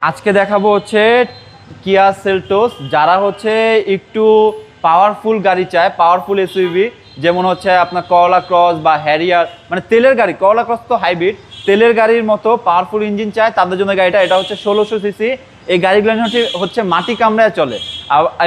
আজকে দেখাবো হচ্ছে কিয়া সেলটোস। যারা হচ্ছে একটু পাওয়ারফুল গাড়ি চায়, পাওয়ারফুল এসইউভি, যেমন হচ্ছে আপনার করলা ক্রস বা হ্যারিয়ার, মানে তেলের গাড়ি। করলা ক্রস তো হাইব্রিড, তেলের গাড়ির মতো পাওয়ারফুল ইঞ্জিন চায় তাদের জন্য গাড়িটা। এটা হচ্ছে 1600 সিসি। এই গাড়িগুলো হচ্ছে মাটি কামড়ায় চলে,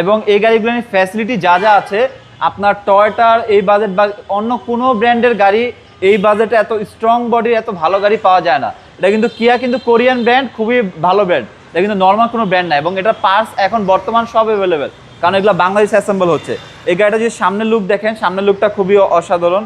এবং এই গাড়িগুলোর ফ্যাসিলিটি যা যা আছে আপনার টয়োটার এই বাজেট বা অন্য কোনো ব্র্যান্ডের গাড়ি এই বাজেটে এত স্ট্রং বডির এত ভালো গাড়ি পাওয়া যায় না। এটা কিন্তু কিয়া কিন্তু কোরিয়ান ব্র্যান্ড, খুবই ভালো ব্র্যান্ড। এটা কিন্তু নর্মাল কোনো ব্র্যান্ড না, এবং এটা পার্টস এখন বর্তমান সব অ্যাভেলেবেল, কারণ এগুলো বাংলাদেশ অ্যাসেম্বল হচ্ছে। এই গাড়িটা যদি সামনের লুক দেখেন, সামনের লুকটা খুবই অসাধারণ,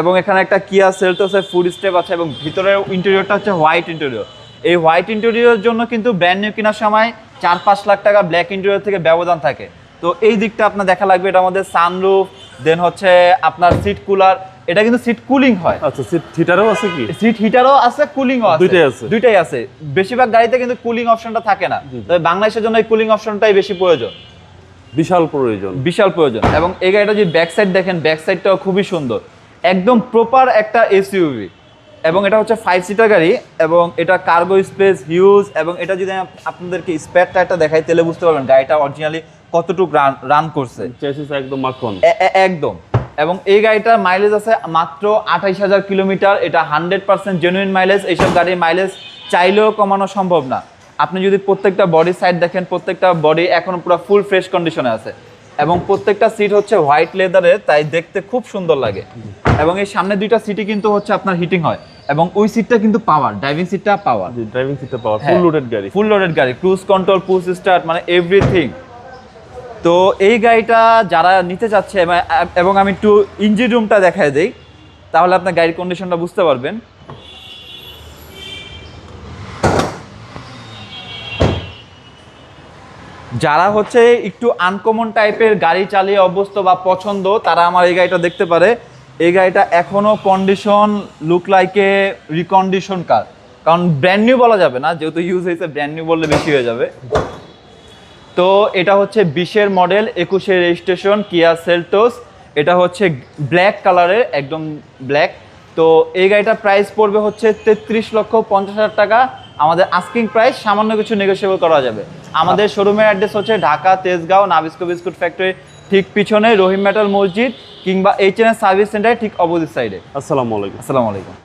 এবং এখানে একটা কিয়া সেলটোসের ফুড স্টেপ আছে, এবং ভিতরের ইন্টেরিয়রটা হচ্ছে হোয়াইট ইন্টেরিয়র। এই হোয়াইট ইন্টেরিয়রের জন্য কিন্তু ব্র্যান্ড নিউ কেনার সময় 4-5 লাখ টাকা ব্ল্যাক ইন্টেরিয়র থেকে ব্যবধান থাকে। তো এই দিকটা আপনার দেখা লাগবে। এটা আমাদের সানরুফ, দেন হচ্ছে আপনার সিট কুলার। এটা কিন্তু সিট কুলিং হয়। আচ্ছা, সিট হিটারও আছে কি? সিট হিটারও আছে, কুলিংও আছে, দুইটাই আছে। দুইটাই আছে। বেশিরভাগ গাড়িতে কিন্তু কুলিং অপশনটা থাকে না, তবে বাংলাদেশের জন্য এই কুলিং অপশনটাই বেশি প্রয়োজন, বিশাল প্রয়োজন, বিশাল প্রয়োজন। এবং এই গাড়িটা যদি ব্যাক সাইড দেখেন, ব্যাক সাইডটাও খুবই সুন্দর, একদম প্রপার একটা এসইউভি। এবং এটা হচ্ছে 5 সিটার গাড়ি, এবং এটা কার্গো স্পেস হিউজ। এবং এটা যদি আপনাদেরকে স্পেয়ার টায়ারটা দেখাই তাহলে বুঝতে পারবেন গাড়িটা অরিজিনালি কতটুকু রান করছে। চেসিস একদম মাখন একদম। এবং এই গাড়িটার মাইলেজ আছে মাত্র 28,000 কিলোমিটার। এটা 100% জেনুইন মাইলেজ। এইসব গাড়ির মাইলেজ চাইলেও কমানো সম্ভব না। আপনি যদি প্রত্যেকটা বডি সাইড দেখেন, প্রত্যেকটা বডি এখনো পুরো ফুল ফ্রেশ কন্ডিশনে আছে, এবং প্রত্যেকটা সিট হচ্ছে হোয়াইট লেদারের, তাই দেখতে খুব সুন্দর লাগে। এবং এই সামনে দুইটা সিটই কিন্তু হচ্ছে আপনার হিটিং হয়, এবং ওই সিটটা কিন্তু পাওয়ার, ড্রাইভিং সিটটা পাওয়ার, ড্রাইভিং সিটটা পাওয়ার, ফুল লোডেড গাড়ি, ফুল লোডেড গাড়ি, ক্রুজ কন্ট্রোল, পুশ স্টার্ট, মানে এভরিথিং। তো এই গাড়িটা যারা নিতে চাচ্ছে, এবং আমি একটু ইঞ্জিন রুমটা দেখায় দেই, তাহলে আপনার গাড়ির কন্ডিশনটা বুঝতে পারবেন। যারা হচ্ছে একটু আনকমন টাইপের গাড়ি চালিয়ে অভ্যস্ত বা পছন্দ, তারা আমার এই গাড়িটা দেখতে পারে। এই গাড়িটা এখনো কন্ডিশন লুক লাইকে রিকন্ডিশন কার, কারণ ব্র্যান্ড নিউ বলা যাবে না, যেহেতু ইউজ হয়েছে, ব্র্যান্ড নিউ বললে বেশি হয়ে যাবে। তো এটা হচ্ছে 20-এর মডেল, 21-এর রেজিস্ট্রেশন, কিয়া সেলটোস। এটা হচ্ছে ব্ল্যাক কালারের, একদম ব্ল্যাক। তো এই গাড়িটার প্রাইস পড়বে হচ্ছে 33,50,000 টাকা। আমাদের আস্কিং প্রাইস সামান্য কিছু নেগোশিয়েবল করা যাবে। আমাদের শোরুমের অ্যাড্রেস হচ্ছে Dhaka Tejgaon Nabisco biscuit factory ঠিক পিছনে রহিম মেটাল মসজিদ, কিংবা HNS সার্ভিস সেন্টারের ঠিক অপোজিট সাইডে। আসসালামু আলাইকুম। আসসালামু আলাইকুম।